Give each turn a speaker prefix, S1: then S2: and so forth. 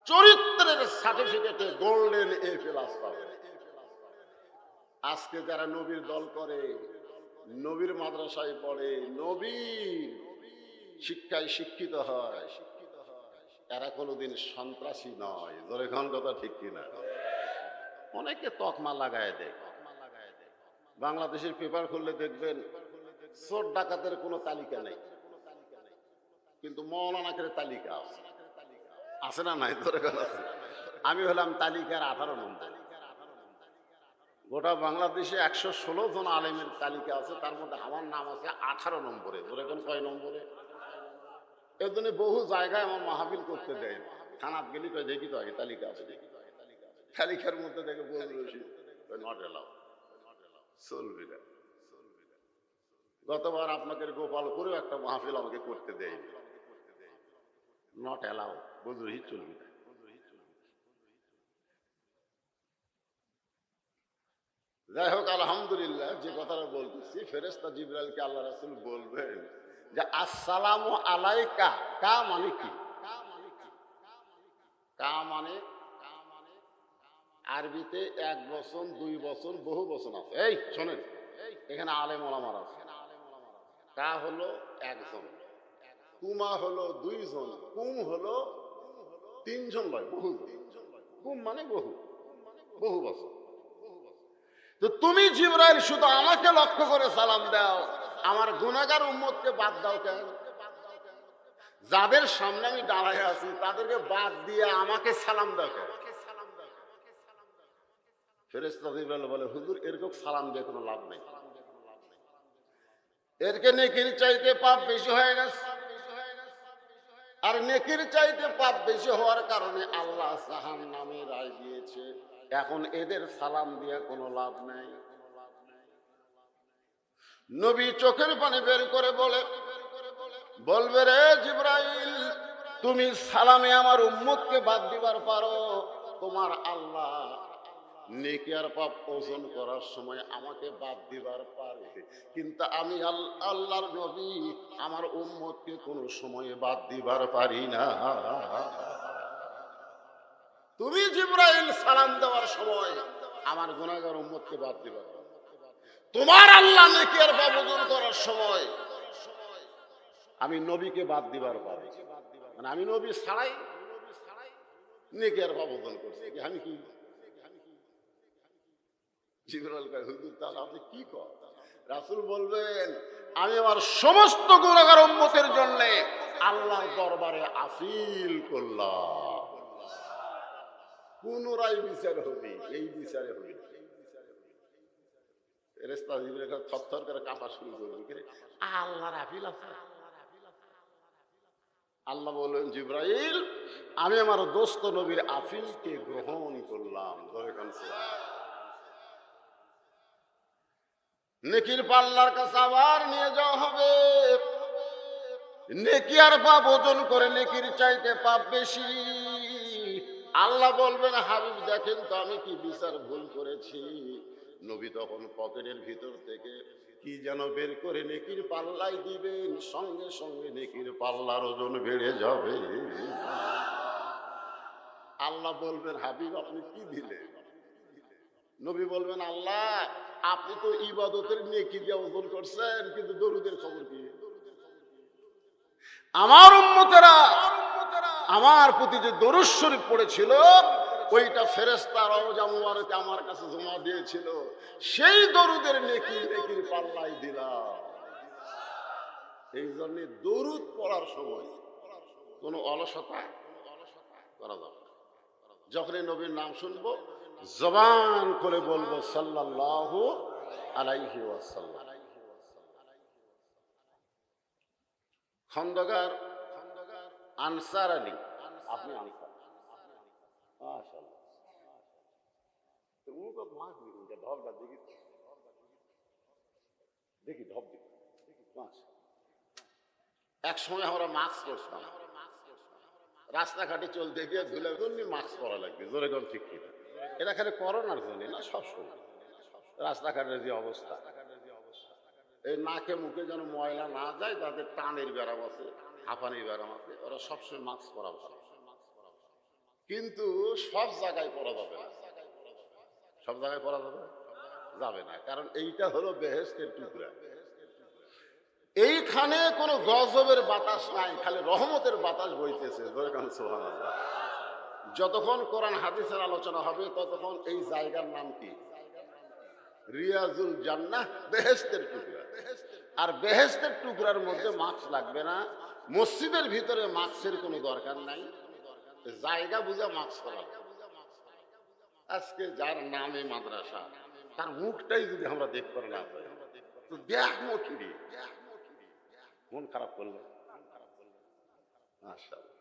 S1: চরিত্রের সার্টিফিকেটে golden A plus পাবে। আজকে যারা নবীর দল করে, নবীর মাদ্রাসায় পড়ে, নবীর শিক্ষায় শিক্ষিত হয়, এরা কোনোদিন সন্ত্রাসী নয়। ধরে খান কথা ঠিক কিনা? অনেকে তকমা লাগায় দেয়। বাংলাদেশের পেপার খুললে দেখবেন চোর ডাকাতের কোনো তালিকা নেই, কিন্তু মৌলানাকের তালিকা আছে। আছে না নাই? ধরে খান আছে। আমি হলাম তালিকার 18 নম্বর। গোটা বাংলাদেশে 116 জন আলেমের তালিকা আছে, তার মধ্যে আমার নাম আছে 18 নম্বরে। ধরে খান কয় নম্বরে? এর জন্য বহু জায়গায় আমার মাহফিল করতে দেয় না। থানাত গেলি কয় দেখি তো আগে তালিকা আছে, তালিকার মধ্যে দেখে বলছি নট এলাও, চলবি না। গতবার আপনাকে গোপালপুরেও একটা মাহফিল আমাকে করতে দেয়, নট এলাও, বুঝলি চলবি না। যাই হোক, আলহামদুলিল্লাহ, যে কথাটা বলতেছি, ফেরেশতা জিবরাইলকে আল্লাহ রাসূল বলবেন যে আসসালামু আলাইকা। কা মানে কি? কা মানে আরবিতে এক বচন, দুই বচন, বহু বচন আছে। এই শোনেন, এখানে আলেম ওলামার আছে। কা হলো একজন, কুমা হলো দুইজন, কুম হলো তিনজন, লয় বহু। কুম মানে বহু, বহু বচন। তো তুমি জিবরাইল শুধু আমাকে লক্ষ্য করে সালাম দাও, আমার গুনাহগার উম্মতকে বাদ দাও কেন? যাদের সামনে আমি দাঁড়ায় আছি তাদেরকে বাদ দিয়ে আমাকে সালাম দাও কেন? ফেরেশতা জিবরাইল বলে, হুজুর, এরকম সালাম দিয়ে কোনো লাভ নেই। এরকে নেকির চাইতে পাপ বেশি হয়ে গেছে, আর নেকির চাইতে পাপ বেশি হওয়ার কারণে আল্লাহ জাহান্নামে রায় দিয়েছে। এখন এদের সালাম দিয়ে কোনো লাভ নাই। নবী চোখের পানি বের করে বলবে, রে জিবরাইল, তুমি সালামে আমার উম্মতকে বাদ দিবার পারো, তোমার আল্লাহ নেকি আর পাপ ওজন করার সময় আমাকে বাদ দিবার পারে, কিন্তু আমি আল্লাহর নবী আমার উম্মতকে কোনো সময়ে বাদ দিবার পারি না। তুমি জিবরাইল সালাম দেওয়ার সময় আমার গুনাহগার উম্মতকে বাদ দিবার পারো, তোমার আল্লাহ নেকি আর পাপ ওজন করার সময় আমি নবীকে বাদ দিবার পারি। মানে আমি নবী ছাড়াই নেকি আর পাপ ওজন করছি, আমি কি? জিবরাইল কয়, হুজুর, তাহলে আপনি কি করেন? রাসূল বলবেন, আমি আমার সমস্ত গুনাহগার উম্মতের জন্য আল্লাহর দরবারে আপিল করলাম, পুনরায় বিচার হবে, এই বিচারে হবে। ফেরেশতা জিবরাইল থরথর করে কাঁপা শুরু করবে, আল্লাহর আপিল আছে? আল্লাহ বললেন, জিবরাইল, আমি আমার দোস্ত নবীর আপিলকে গ্রহণ করলাম। নেকির পাল্লার কাছে আবার নিয়ে যাওয়া হবে, নেকি আর পাপ ওজন করে নেকির চাইতে পাপ বেশি। আল্লাহ বলবেন, হাবিব, দেখেন তো আমি কি বিচার ভুল করেছি। নবী তখন পকেটের ভিতর থেকে কি যেন বের করে নেকির পাল্লাই দিবেন, সঙ্গে সঙ্গে নেকির পাল্লার ওজন বেড়ে যাবে। আল্লাহ বলবেন, হাবিব, আপনি কি দিলেন? নবী বলবেন, আল্লাহ, আপনি তো ইবাদতের নেকি দিয়ে ওজন করছেন, কিন্তু দরুদের খবর কি? আমার উম্মতেরা আমার প্রতি যে দরুদ শরীফ পড়েছিল, ওইটা ফেরেশতা রওজা মুবারকে আমার কাছে জমা দিয়েছিল, সেই দরুদের নেকি নেকির পাল্লাই দিলাম। এই জন্য দরুদ পড়ার সময় কোনো অলসতা করা যাবে না। যখনই নবীর নাম শুনবো, জবান করে বলবো সাল্লাল্লাহু আলাইহি ওয়াসাল্লাম। খন্দকার আনসার আলী, আপনি আনসার, মাশাআল্লাহ। তো উনি তো মাছ দিকে ঢলটা দেখি ঢপ দেখি। এক সময় আমরা মাস্ক পরতাম, রাস্তাঘাটে চলতে গিয়ে ধুলে জন্য মাস্ক পরা লাগবে। জোরে কোন ঠিক কিনা? এটা খালি করোনার জন্য না, সবসময় রাস্তাঘাটের যে অবস্থা, এই নাকে মুখে যেন ময়লা না যায়, তাদের টানের ব্যারাম আছে, হাঁপানির ব্যারাম আছে, ওরা সবসময় মাস্ক পরা ভালো। কিন্তু সব জায়গায় পড়া যাবে না, সব জায়গায় পড়া যাবে না, কারণ এইটা হলো বেহেশতের টুকরা। এইখানে কোনো গজবের বাতাস নাই, খালি রহমতের বাতাস বইতেছে। সুবহানাল্লাহ। যতক্ষণ কোরআন হাদিসের আলোচনা হবে ততক্ষণ এই জায়গার নাম কি? রিয়াজুল জান্নাহ, বেহেশতের টুকরা। আর বেহেশতের টুকরার মধ্যে মাস্ক লাগবে না, মসজিদের ভিতরে মাস্কের কোনো দরকার নাই, জায়গা বুঝা মাস্ক করা। আজকে যার নামে মাদ্রাসা, তার মুখটাই যদি আমরা দেখতে না পাই তো দেখবো কি? মন খারাপ করলো। মাশাআল্লাহ।